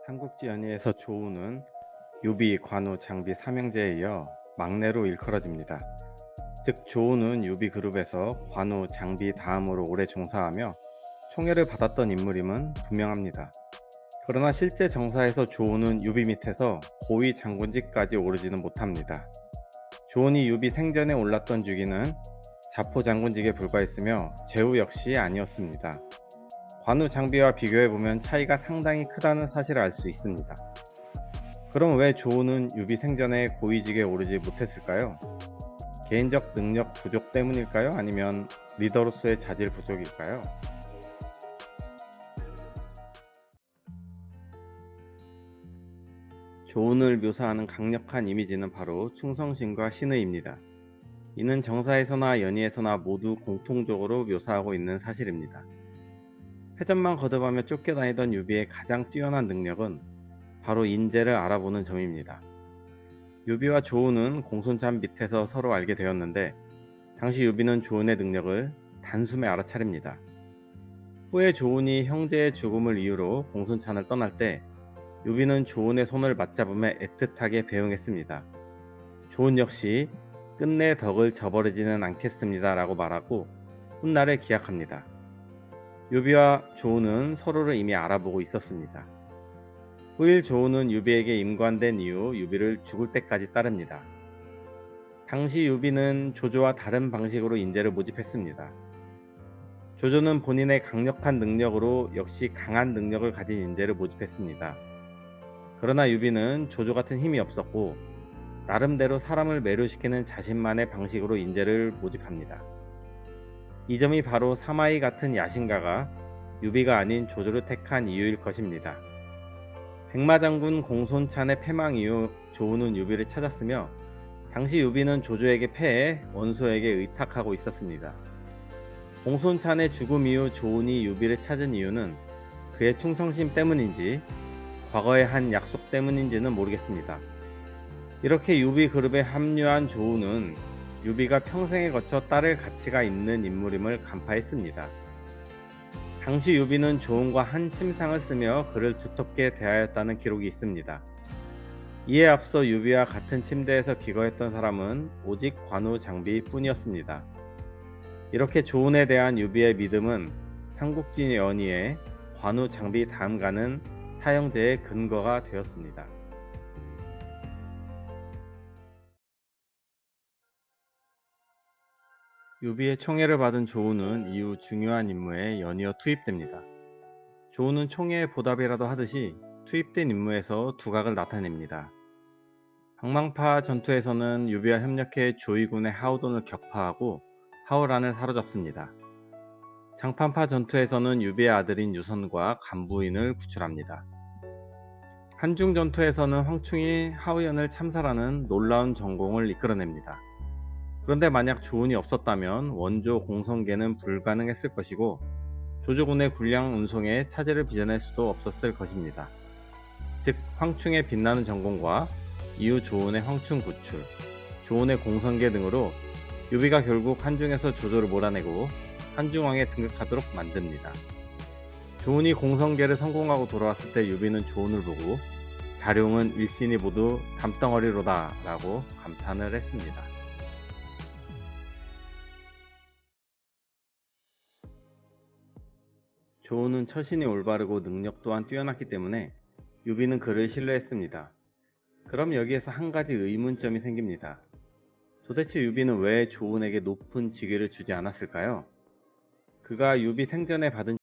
삼국지 연의에서 조우는 유비, 관우, 장비 삼형제에 이어 막내로 일컬어집니다. 즉 조우는 유비 그룹에서 관우, 장비 다음으로 오래 종사하며 총애를 받았던 인물임은 분명합니다. 그러나 실제 정사에서 조우는 유비 밑에서 고위 장군직까지 오르지는 못합니다. 조은이 유비 생전에 올랐던 주기는 자포 장군직에 불과했으며 제후 역시 아니었습니다. 관우 장비와 비교해보면 차이가 상당히 크다는 사실을 알 수 있습니다. 그럼 왜 조우는 유비 생전에 고위직에 오르지 못했을까요? 개인적 능력 부족 때문일까요? 아니면 리더로서의 자질 부족일까요? 조운을 묘사하는 강력한 이미지는 바로 충성심과 신의입니다. 이는 정사에서나 연의에서나 모두 공통적으로 묘사하고 있는 사실입니다. 패전만 거듭하며 쫓겨다니던 유비의 가장 뛰어난 능력은 바로 인재를 알아보는 점입니다. 유비와 조운은 공손참 밑에서 서로 알게 되었는데 당시 유비는 조운의 능력을 단숨에 알아차립니다. 후에 조운이 형제의 죽음을 이유로 공손찬을 떠날 때 유비는 조운의 손을 맞잡으며 애틋하게 배웅했습니다. 조운 역시 끝내 덕을 저버리지는 않겠습니다 라고 말하고 훗날을 기약합니다. 유비와 조운은 서로를 이미 알아보고 있었습니다. 후일 조운은 유비에게 임관된 이후 유비를 죽을 때까지 따릅니다. 당시 유비는 조조와 다른 방식으로 인재를 모집했습니다. 조조는 본인의 강력한 능력으로 역시 강한 능력을 가진 인재를 모집했습니다. 그러나 유비는 조조 같은 힘이 없었고 나름대로 사람을 매료시키는 자신만의 방식으로 인재를 모집합니다. 이 점이 바로 사마이 같은 야심가가 유비가 아닌 조조를 택한 이유일 것입니다. 백마장군 공손찬의 패망 이후 조우는 유비를 찾았으며 당시 유비는 조조에게 패해 원소에게 의탁하고 있었습니다. 공손찬의 죽음 이후 조운이 유비를 찾은 이유는 그의 충성심 때문인지 과거의 한 약속 때문인지는 모르겠습니다. 이렇게 유비 그룹에 합류한 조우는 유비가 평생에 거쳐 따를 가치가 있는 인물임을 간파했습니다. 당시 유비는 조운과 한 침상을 쓰며 그를 두텁게 대하였다는 기록이 있습니다. 이에 앞서 유비와 같은 침대에서 기거했던 사람은 오직 관우 장비 뿐이었습니다. 이렇게 조운에 대한 유비의 믿음은 삼국지 연의에 관우 장비 다음 가는 사형제의 근거가 되었습니다. 유비의 총애를 받은 조운은 이후 중요한 임무에 연이어 투입됩니다. 조운은 총애의 보답이라도 하듯이 투입된 임무에서 두각을 나타냅니다. 방망파 전투에서는 유비와 협력해 조이군의 하우돈을 격파하고 하우란을 사로잡습니다. 장판파 전투에서는 유비의 아들인 유선과 간부인을 구출합니다. 한중 전투에서는 황충이 하우연을 참살하는 놀라운 전공을 이끌어냅니다. 그런데 만약 조운이 없었다면 원조 공성계는 불가능했을 것이고 조조군의 군량 운송에 차질을 빚어낼 수도 없었을 것입니다. 즉 황충의 빛나는 전공과 이후 조운의 황충 구출, 조운의 공성계 등으로 유비가 결국 한중에서 조조를 몰아내고 한중왕에 등극하도록 만듭니다. 조운이 공성계를 성공하고 돌아왔을 때 유비는 조운을 보고 자룡은 일신이 모두 담덩어리로다 라고 감탄을 했습니다. 조운은 처신이 올바르고 능력 또한 뛰어났기 때문에 유비는 그를 신뢰했습니다. 그럼 여기에서 한 가지 의문점이 생깁니다. 도대체 유비는 왜 조운에게 높은 직위를 주지 않았을까요? 그가 유비 생전에 받은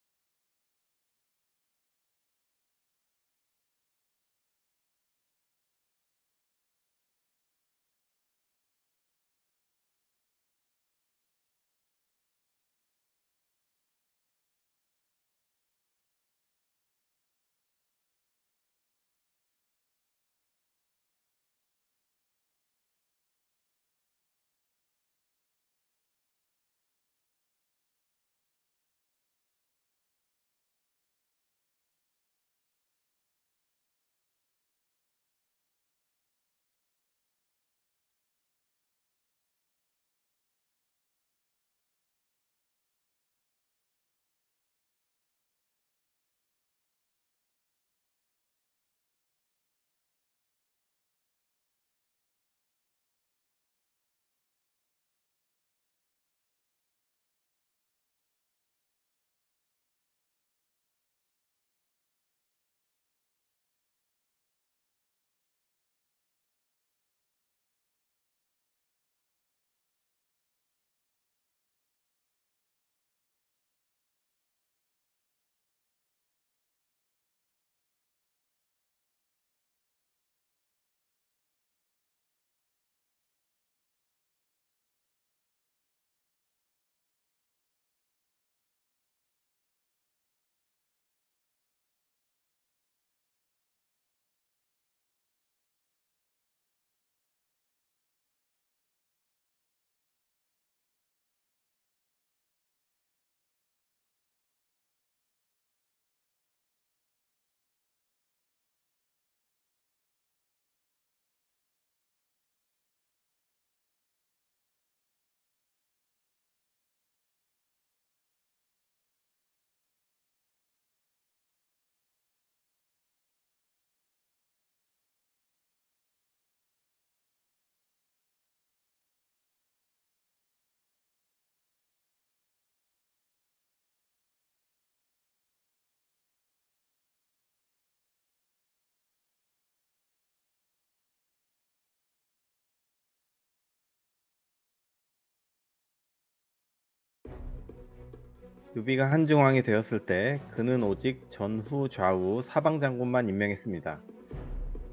유비가 한중왕이 되었을 때 그는 오직 전후 좌우 사방장군만 임명했습니다.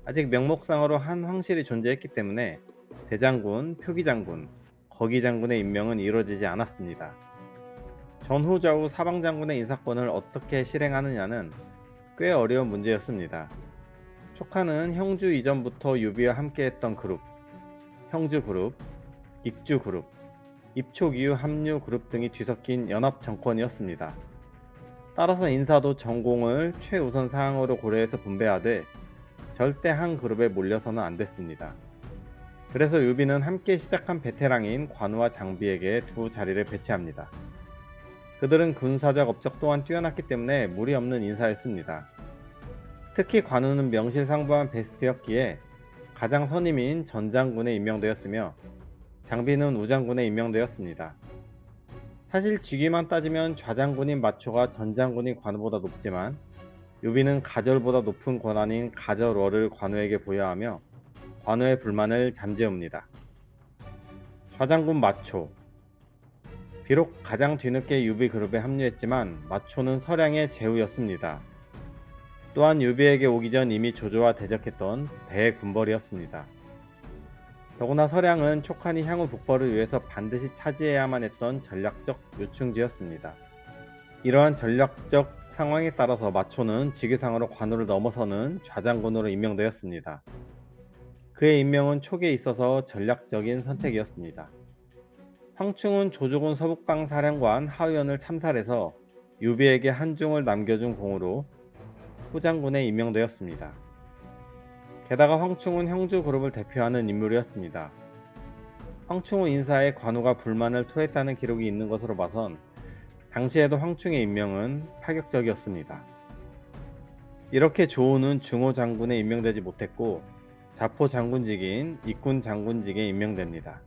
아직 명목상으로 한 황실이 존재했기 때문에 대장군, 표기장군, 거기장군의 임명은 이루어지지 않았습니다. 전후 좌우 사방장군의 인사권을 어떻게 실행하느냐는 꽤 어려운 문제였습니다. 촉하는 형주 이전부터 유비와 함께했던 그룹, 형주 그룹, 익주 그룹, 입촉 이후 합류 그룹 등이 뒤섞인 연합 정권이었습니다. 따라서 인사도 전공을 최우선 사항으로 고려해서 분배하되 절대 한 그룹에 몰려서는 안 됐습니다. 그래서 유비는 함께 시작한 베테랑인 관우와 장비에게 두 자리를 배치합니다. 그들은 군사적 업적 또한 뛰어났기 때문에 무리 없는 인사였습니다. 특히 관우는 명실상부한 베스트였기에 가장 선임인 전장군에 임명되었으며 장비는 우장군에 임명되었습니다. 사실 직위만 따지면 좌장군인 마초가 전장군인 관우보다 높지만 유비는 가절보다 높은 권한인 가절월을 관우에게 부여하며 관우의 불만을 잠재웁니다. 좌장군 마초. 비록 가장 뒤늦게 유비 그룹에 합류했지만 마초는 서량의 제후였습니다. 또한 유비에게 오기 전 이미 조조와 대적했던 대군벌이었습니다. 더구나 서량은 촉한이 향후 북벌을 위해서 반드시 차지해야만 했던 전략적 요충지였습니다. 이러한 전략적 상황에 따라서 마초는 직위상으로 관우를 넘어서는 좌장군으로 임명되었습니다. 그의 임명은 촉에 있어서 전략적인 선택이었습니다. 황충은 조조군 서북방 사령관 하의원을 참살해서 유비에게 한중을 남겨준 공으로 후장군에 임명되었습니다. 게다가 황충은 형주 그룹을 대표하는 인물이었습니다. 황충 인사에 관우가 불만을 토했다는 기록이 있는 것으로 봐선 당시에도 황충의 임명은 파격적이었습니다. 이렇게 조우는 중호 장군에 임명되지 못했고 자포 장군직인 익군 장군직에 임명됩니다.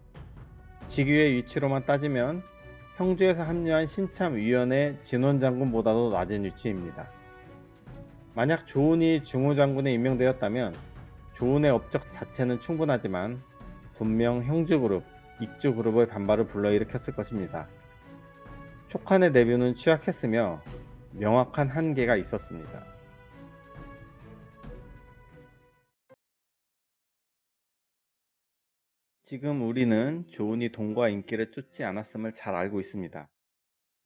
직위의 위치로만 따지면 형주에서 합류한 신참위원의 진원 장군보다도 낮은 위치입니다. 만약 조운이 중호 장군에 임명되었다면 조운의 업적 자체는 충분하지만 분명 형주 그룹, 익주 그룹의 반발을 불러일으켰을 것입니다. 촉한의 내부는 취약했으며 명확한 한계가 있었습니다. 지금 우리는 조운이 돈과 인기를 쫓지 않았음을 잘 알고 있습니다.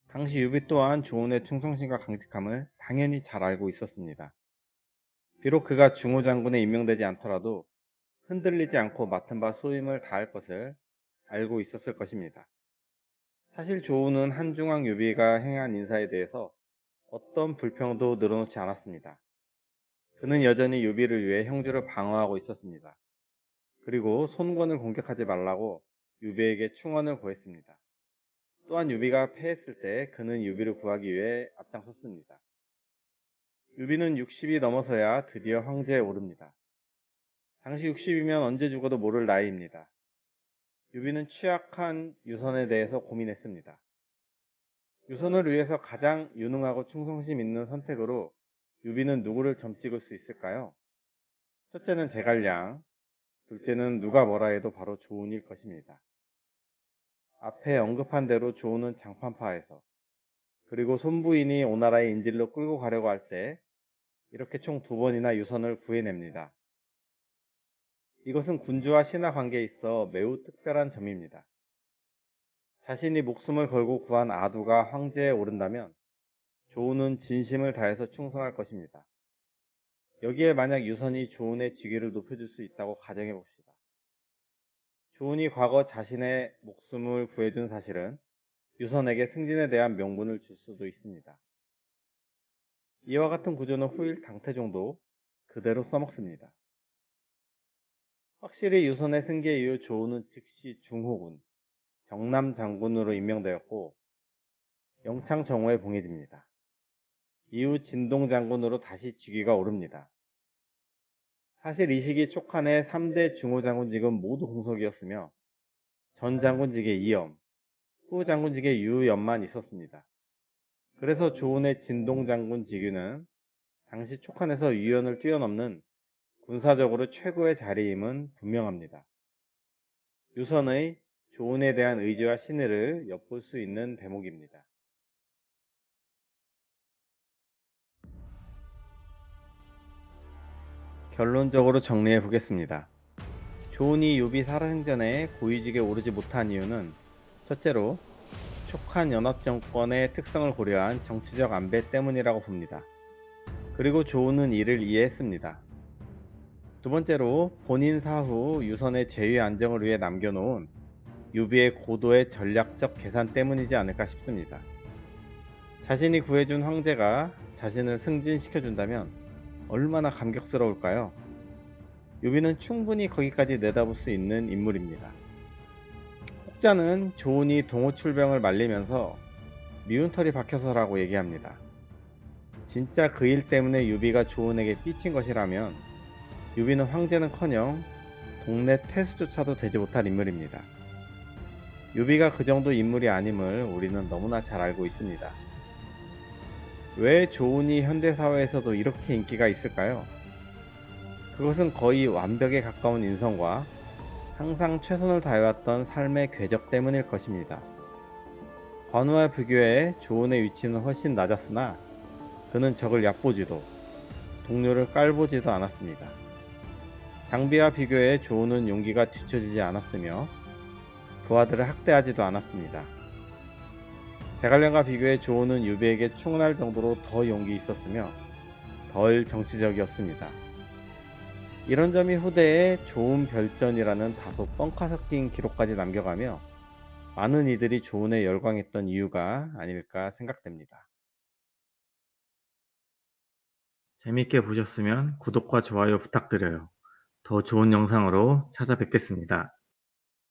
당시 유비 또한 조운의 충성심과 강직함을 당연히 잘 알고 있었습니다. 비록 그가 중호 장군에 임명되지 않더라도 흔들리지 않고 맡은 바 소임을 다할 것을 알고 있었을 것입니다. 사실 조운은 한중왕 유비가 행한 인사에 대해서 어떤 불평도 늘어놓지 않았습니다. 그는 여전히 유비를 위해 형주를 방어하고 있었습니다. 그리고 손권을 공격하지 말라고 유비에게 충언을 구했습니다. 또한 유비가 패했을 때 그는 유비를 구하기 위해 앞장섰습니다. 유비는 60이 넘어서야 드디어 황제에 오릅니다. 당시 60이면 언제 죽어도 모를 나이입니다. 유비는 취약한 유선에 대해서 고민했습니다. 유선을 위해서 가장 유능하고 충성심 있는 선택으로 유비는 누구를 점찍을 수 있을까요? 첫째는 제갈량, 둘째는 누가 뭐라 해도 바로 조운일 것입니다. 앞에 언급한 대로 조운은 장판파에서, 그리고 손부인이 오나라의 인질로 끌고 가려고 할 때 이렇게 총 2번이나 유선을 구해냅니다. 이것은 군주와 신하 관계에 있어 매우 특별한 점입니다. 자신이 목숨을 걸고 구한 아두가 황제에 오른다면 조운은 진심을 다해서 충성할 것입니다. 여기에 만약 유선이 조운의 직위를 높여줄 수 있다고 가정해 봅시다. 조운이 과거 자신의 목숨을 구해준 사실은 유선에게 승진에 대한 명분을 줄 수도 있습니다. 이와 같은 구조는 후일 당태종도 그대로 써먹습니다. 확실히 유선의 승계 이후 조운은 즉시 중호군, 정남 장군으로 임명되었고 영창 정오에 봉해집니다. 이후 진동 장군으로 다시 직위가 오릅니다. 사실 이 시기 촉한의 3대 중호 장군직은 모두 공석이었으며 전 장군직의 이염, 후 장군직의 유염만 있었습니다. 그래서 조운의 진동 장군 직위는 당시 촉한에서 유연을 뛰어넘는 군사적으로 최고의 자리임은 분명합니다. 유선의 조운에 대한 의지와 신의를 엿볼 수 있는 대목입니다. 결론적으로 정리해 보겠습니다. 조은이 유비 살아생전에 고위직에 오르지 못한 이유는 첫째로 촉한 연합정권의 특성을 고려한 정치적 안배 때문이라고 봅니다. 그리고 조은은 이를 이해했습니다. 두 번째로 본인 사후 유선의 재위 안정을 위해 남겨놓은 유비의 고도의 전략적 계산 때문이지 않을까 싶습니다. 자신이 구해준 황제가 자신을 승진시켜준다면 얼마나 감격스러울까요? 유비는 충분히 거기까지 내다볼 수 있는 인물입니다. 혹자는 조은이 동호출병을 말리면서 미운 털이 박혀서라고 얘기합니다. 진짜 그 일 때문에 유비가 조은에게 삐친 것이라면 유비는 황제는커녕 동네 태수조차도 되지 못할 인물입니다. 유비가 그 정도 인물이 아님을 우리는 너무나 잘 알고 있습니다. 왜 조은이 현대사회에서도 이렇게 인기가 있을까요? 그것은 거의 완벽에 가까운 인성과 항상 최선을 다해왔던 삶의 궤적 때문일 것입니다. 관우와 비교해 조은의 위치는 훨씬 낮았으나 그는 적을 얕보지도 동료를 깔보지도 않았습니다. 장비와 비교해 조은은 용기가 뒤처지지 않았으며 부하들을 학대하지도 않았습니다. 제갈량과 비교해 조은은 유비에게 충원할 정도로 더 용기 있었으며 덜 정치적이었습니다. 이런 점이 후대에 조은 별전이라는 다소 뻥카 섞인 기록까지 남겨가며 많은 이들이 조은에 열광했던 이유가 아닐까 생각됩니다. 재밌게 보셨으면 구독과 좋아요 부탁드려요. 더 좋은 영상으로 찾아뵙겠습니다.